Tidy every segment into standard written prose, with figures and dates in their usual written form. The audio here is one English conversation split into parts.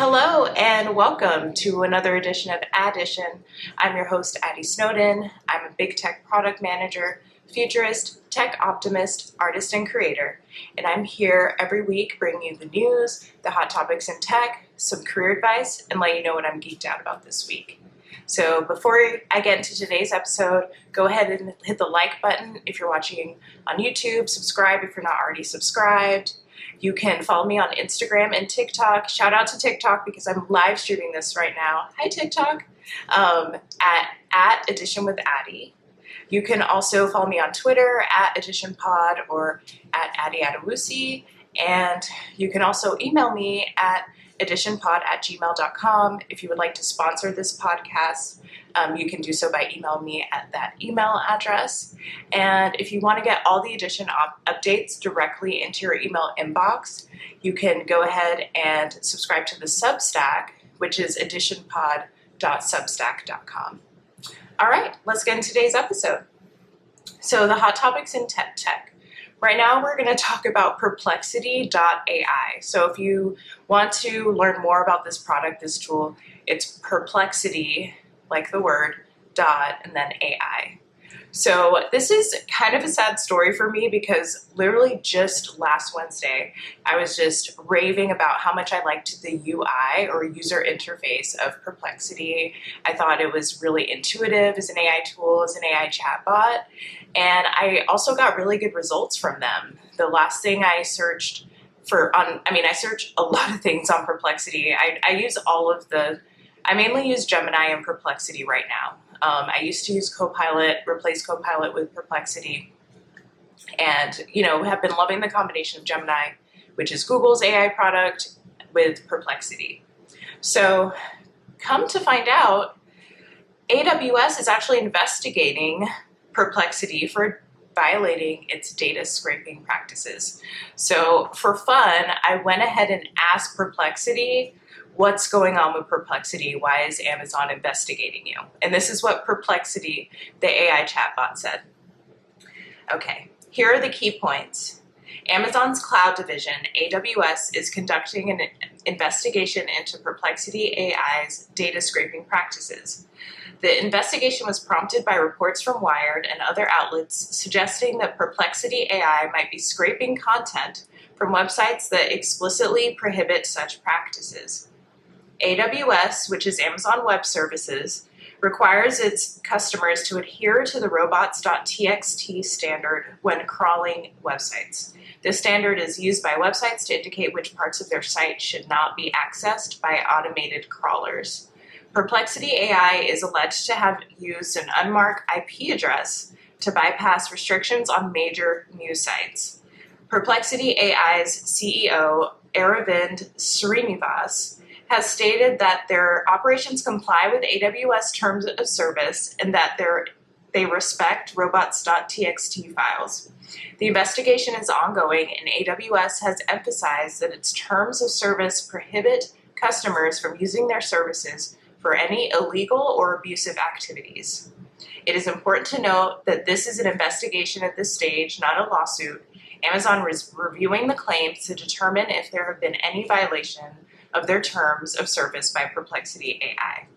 Hello and welcome to another edition of Addition. I'm your host, Addy Snowden. I'm a big tech product manager, futurist, tech optimist, artist, and creator. And I'm here every week bringing you the news, the hot topics in tech, some career advice, and let you know what I'm geeked out about this week. So before I get into today's episode, go ahead and hit the like button if you're watching on YouTube, subscribe if you're not already subscribed. You can follow me on Instagram and TikTok. Shout out to TikTok because I'm live streaming this right now. Hi, TikTok. At Addition with Addy. You can also follow me on Twitter at AdditionPod or at Addy Adawusi. And you can also email me at additionpod@gmail.com. If you would like to sponsor this podcast, you can do so by emailing me at that email address. And if you want to get all the Addition updates directly into your email inbox, you can go ahead and subscribe to the Substack, which is additionpod.substack.com. All right, let's get into today's episode. So the hot topics in tech. Right now, we're going to talk about Perplexity.ai. So if you want to learn more about this product, this tool, it's Perplexity, like the word, dot, and then AI. So this is kind of a sad story for me because literally just last Wednesday, I was just raving about how much I liked the UI or user interface of Perplexity. I thought it was really intuitive as an AI tool, as an AI chatbot. And I also got really good results from them. The last thing I searched I search a lot of things on Perplexity. I mainly use Gemini and Perplexity right now. I used to use Copilot, replace Copilot with Perplexity, and have been loving the combination of Gemini, which is Google's AI product, with Perplexity. So come to find out, AWS is actually investigating Perplexity for violating its data scraping practices. So for fun, I went ahead and asked Perplexity, what's going on with Perplexity? Why is Amazon investigating you? And this is what Perplexity, the AI chatbot, said. Okay, here are the key points. Amazon's cloud division, AWS, is conducting an investigation into Perplexity AI's data scraping practices. The investigation was prompted by reports from Wired and other outlets suggesting that Perplexity AI might be scraping content from websites that explicitly prohibit such practices. AWS, which is Amazon Web Services, requires its customers to adhere to the Robots.txt standard when crawling websites. This standard is used by websites to indicate which parts of their site should not be accessed by automated crawlers. Perplexity AI is alleged to have used an unmarked IP address to bypass restrictions on major news sites. Perplexity AI's CEO, Aravind Srinivas, has stated that their operations comply with AWS terms of service and that they respect Robots.txt files. The investigation is ongoing, and AWS has emphasized that its terms of service prohibit customers from using their services for any illegal or abusive activities. It is important to note that this is an investigation at this stage, not a lawsuit. Amazon is reviewing the claims to determine if there have been any violation of their terms of service by Perplexity AI.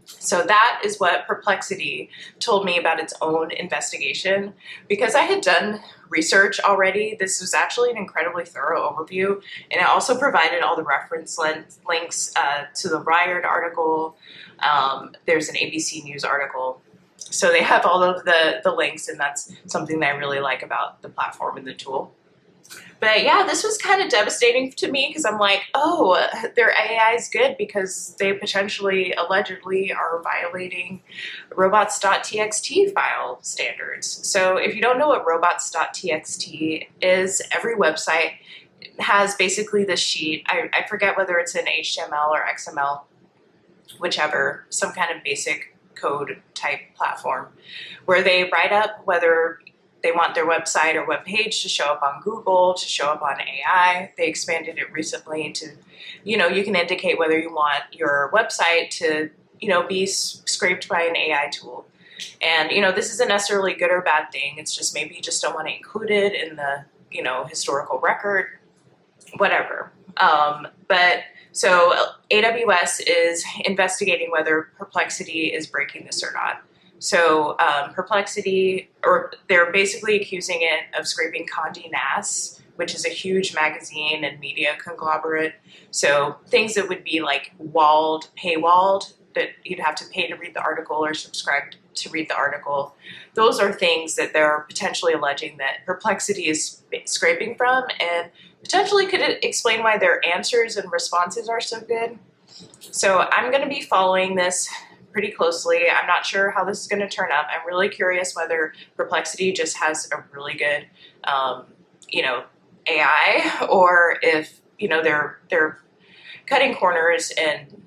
So that is what Perplexity told me about its own investigation. Because I had done research already, this was actually an incredibly thorough overview, and it also provided all the reference links to the Wired article. There's an ABC News article. So they have all of the links, and that's something that I really like about the platform and the tool. But yeah, this was kind of devastating to me because I'm like, oh, their AI is good because they potentially, allegedly, are violating Robots.txt file standards. So if you don't know what Robots.txt is, every website has basically this sheet. I forget whether it's in HTML or XML, whichever, some kind of basic code type platform, where they write up whether they want their website or web page to show up on Google, to show up on AI. They expanded it recently to, you can indicate whether you want your website to, be scraped by an AI tool. And, this isn't necessarily good or bad thing. It's just maybe you just don't want to include it in the, historical record, whatever. But So AWS is investigating whether Perplexity is breaking this or not. So Perplexity, or they're basically accusing it of scraping Condé Nast, which is a huge magazine and media conglomerate. So things that would be like paywalled, that you'd have to pay to read the article or subscribe to read the article. Those are things that they're potentially alleging that Perplexity is scraping from, and potentially could explain why their answers and responses are so good. So I'm going to be following this pretty closely. I'm not sure how this is going to turn up. I'm really curious whether Perplexity just has a really good, AI, or if they're cutting corners and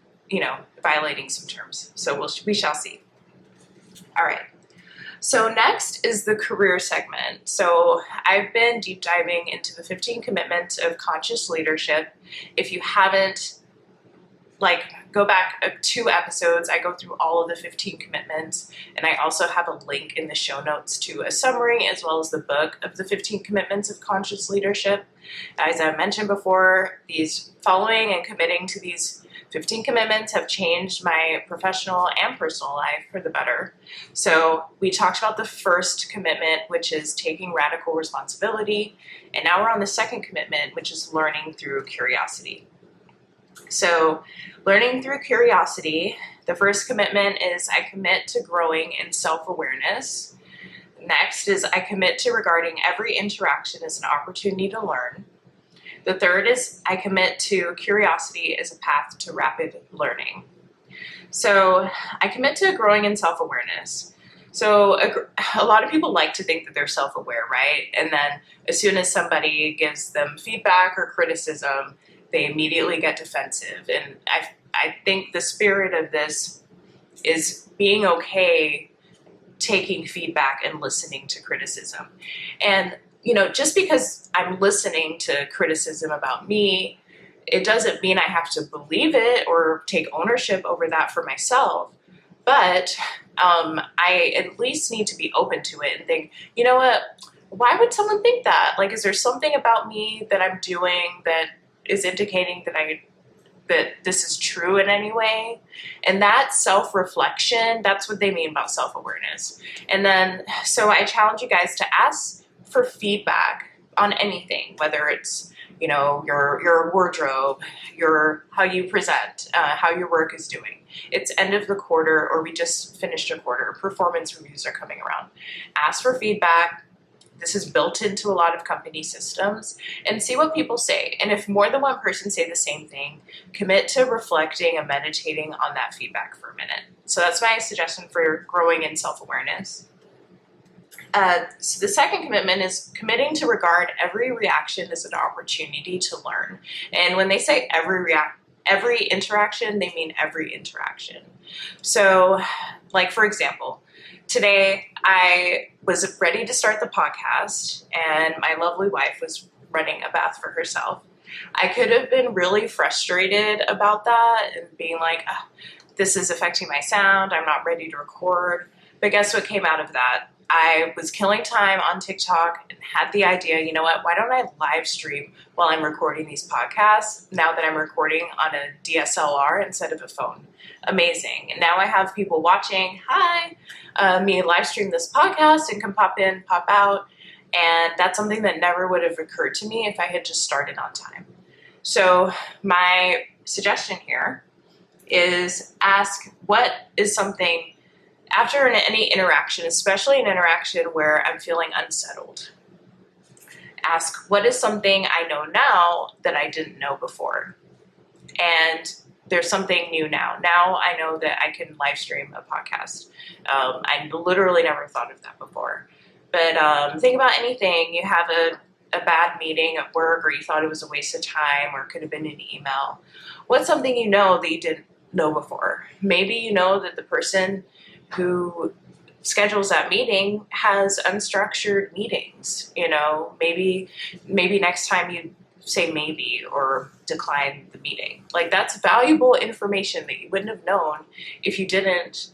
violating some terms. So we shall see. All right. So next is the career segment. So I've been deep diving into the 15 commitments of conscious leadership. If you haven't, go back 2 episodes, I go through all of the 15 commitments, and I also have a link in the show notes to a summary as well as the book of the 15 commitments of conscious leadership. As I mentioned before, these following and committing to these 15 commitments have changed my professional and personal life for the better. So we talked about the first commitment, which is taking radical responsibility, and now we're on the second commitment, which is learning through curiosity. So learning through curiosity, the first commitment is I commit to growing in self-awareness. Next is I commit to regarding every interaction as an opportunity to learn. The third is I commit to curiosity as a path to rapid learning. So I commit to growing in self-awareness. So a lot of people like to think that they're self-aware, right? And then as soon as somebody gives them feedback or criticism, they immediately get defensive. And I think the spirit of this is being okay taking feedback and listening to criticism. And just because I'm listening to criticism about me, it doesn't mean I have to believe it or take ownership over that for myself. But I at least need to be open to it and think, you know what, why would someone think that? Is there something about me that I'm doing that is indicating that this is true in any way? And that self-reflection, that's what they mean about self-awareness. And then, so I challenge you guys to ask for feedback on anything, whether it's, your wardrobe, how you present, how your work is doing. It's end of the quarter, or we just finished a quarter. Performance reviews are coming around. Ask for feedback. This is built into a lot of company systems, and see what people say. And if more than one person say the same thing, commit to reflecting and meditating on that feedback for a minute. So that's my suggestion for growing in self-awareness. So the second commitment is committing to regard every reaction as an opportunity to learn. And when they say every interaction, they mean every interaction. So, for example, today I was ready to start the podcast, and my lovely wife was running a bath for herself. I could have been really frustrated about that and being like, this is affecting my sound, I'm not ready to record. But guess what came out of that? I was killing time on TikTok and had the idea, you know what, why don't I live stream while I'm recording these podcasts now that I'm recording on a DSLR instead of a phone? Amazing. And now I have people watching, me live stream this podcast and can pop in, pop out. And that's something that never would have occurred to me if I had just started on time. So my suggestion here is ask what is something after any interaction, especially an interaction where I'm feeling unsettled. Ask, what is something I know now that I didn't know before? And there's something new now. Now I know that I can live stream a podcast. I literally never thought of that before. But think about anything. You have a bad meeting at work, or you thought it was a waste of time, or it could have been an email. What's something you know that you didn't know before? Maybe you know that the person who schedules that meeting has unstructured meetings. Maybe next time you say maybe or decline the meeting. That's valuable information that you wouldn't have known if you didn't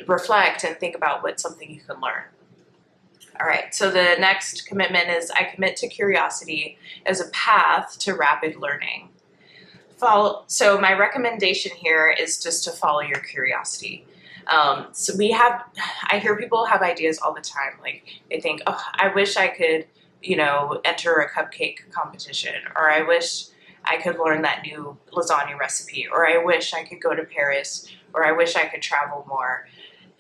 reflect and think about what's something you can learn. All right, so the next commitment is I commit to curiosity as a path to rapid learning. So my recommendation here is just to follow your curiosity. I hear people have ideas all the time. Like they think, oh, I wish I could, enter a cupcake competition, or I wish I could learn that new lasagna recipe, or I wish I could go to Paris, or I wish I could travel more.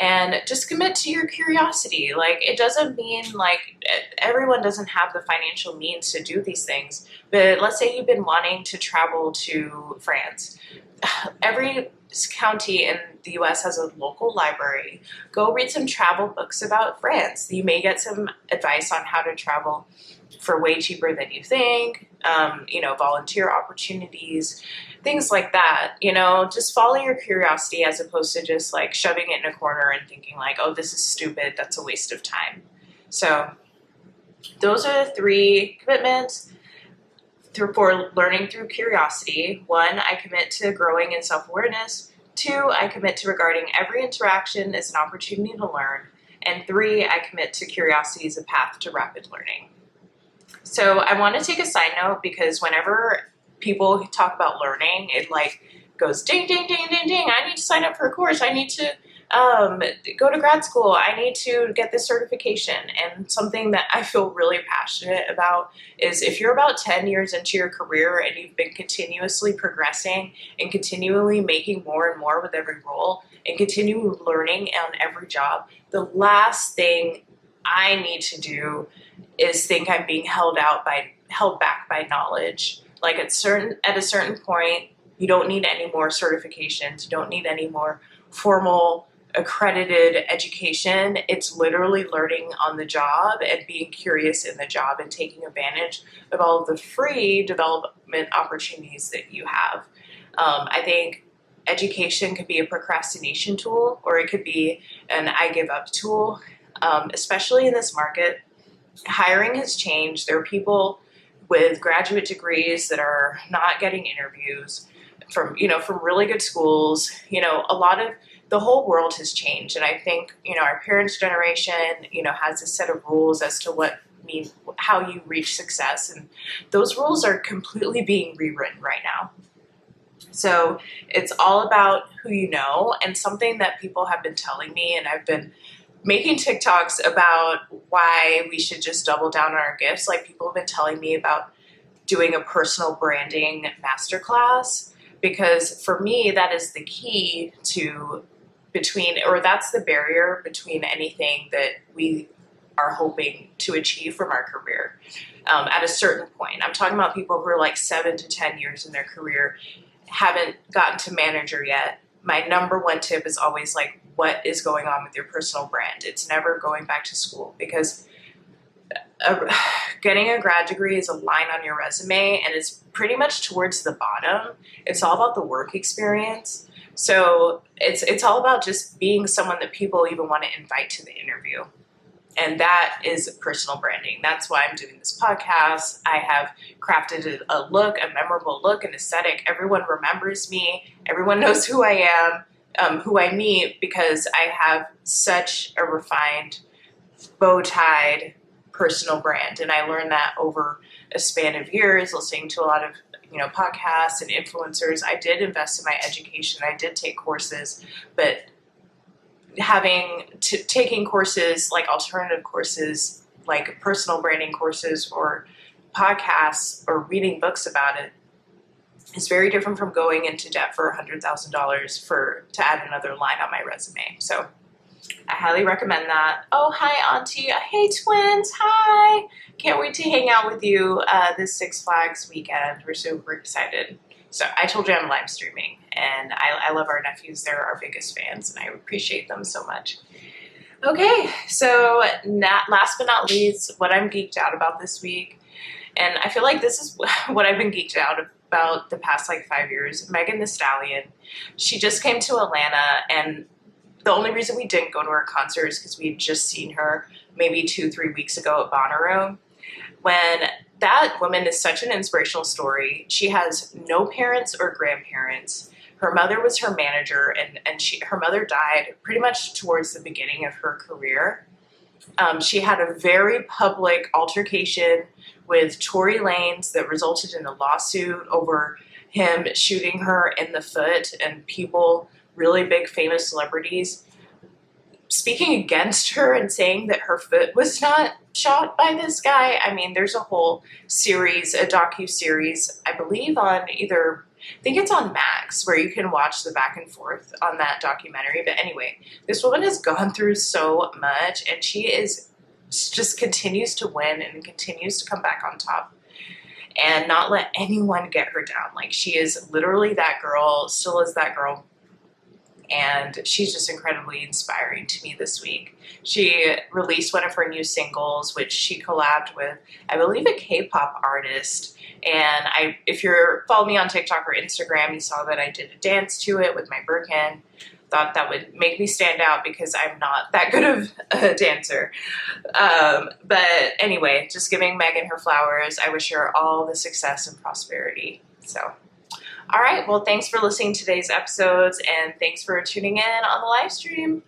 And just commit to your curiosity. Like, it doesn't mean like everyone doesn't have the financial means to do these things, but let's say you've been wanting to travel to France. Every county in the US has a local library. Go read some travel books about France. You may get some advice on how to travel for way cheaper than you think, volunteer opportunities, things like that. Just follow your curiosity as opposed to just like shoving it in a corner and thinking like, oh, this is stupid, that's a waste of time. So those are the 3 commitments for learning through curiosity. 1, I commit to growing in self-awareness. 2, I commit to regarding every interaction as an opportunity to learn. And 3, I commit to curiosity as a path to rapid learning. So I want to take a side note because whenever people talk about learning, it like goes ding, ding, ding, ding, ding. I need to sign up for a course. I need to go to grad school. I need to get this certification. And something that I feel really passionate about is if you're about 10 years into your career and you've been continuously progressing and continually making more and more with every role and continually learning on every job, the last thing I need to do is think I'm being held back by knowledge. Like at a certain point, you don't need any more certifications. You don't need any more formal accredited education. It's literally learning on the job and being curious in the job and taking advantage of all of the free development opportunities that you have. I think education could be a procrastination tool, or it could be an I give up tool. Especially in this market, hiring has changed. There are people with graduate degrees that are not getting interviews from really good schools. The whole world has changed. And I think, our parents' generation, has a set of rules as to how you reach success. And those rules are completely being rewritten right now. So it's all about who you know, and something that people have been telling me, and I've been making TikToks about why we should just double down on our gifts. Like people have been telling me about doing a personal branding masterclass, because for me, that is the key that's the barrier between anything that we are hoping to achieve from our career. At a certain point, I'm talking about people who are like 7 to 10 years in their career, haven't gotten to manager yet. My number 1 tip is always like, what is going on with your personal brand? It's never going back to school, because getting a grad degree is a line on your resume and it's pretty much towards the bottom. It's all about the work experience. So it's all about just being someone that people even want to invite to the interview. And that is personal branding. That's why I'm doing this podcast. I have crafted a memorable look, an aesthetic. Everyone remembers me. Everyone knows who I am, who I meet, because I have such a refined, bow-tied personal brand. And I learned that over a span of years, listening to a lot of podcasts and influencers. I did invest in my education. I did take courses, but taking courses like alternative courses, like personal branding courses or podcasts or reading books about it is very different from going into debt for $100,000 to add another line on my resume. So I highly recommend that. Oh, hi, Auntie. Hey, twins. Hi. Can't wait to hang out with you this Six Flags weekend. We're super excited. So I told you I'm live streaming, and I love our nephews. They're our biggest fans, and I appreciate them so much. Okay, so last but not least, what I'm geeked out about this week, and I feel like this is what I've been geeked out about the past 5 years. Megan Thee Stallion, she just came to Atlanta, and the only reason we didn't go to her concert is because we had just seen her maybe 2-3 weeks ago at Bonnaroo. When that woman is such an inspirational story. She has no parents or grandparents. Her mother was her manager, and her mother died pretty much towards the beginning of her career. She had a very public altercation with Tory Lanez that resulted in a lawsuit over him shooting her in the foot, and people, really big famous celebrities, speaking against her and saying that her foot was not shot by this guy. I mean, there's a whole series, a docu-series, I believe on either, I think it's on Max, where you can watch the back and forth on that documentary. But anyway, this woman has gone through so much, and she just continues to win and continues to come back on top and not let anyone get her down. Like, she is literally that girl, still is that girl. And she's just incredibly inspiring to me this week. She released one of her new singles, which she collabed with, I believe, a K-pop artist. And if you're following me on TikTok or Instagram, you saw that I did a dance to it with my Birkin. Thought that would make me stand out because I'm not that good of a dancer. But anyway, just giving Megan her flowers. I wish her all the success and prosperity. So, all right, well, thanks for listening to today's episodes, and thanks for tuning in on the live stream.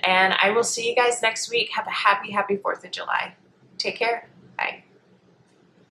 And I will see you guys next week. Have a happy 4th of July. Take care.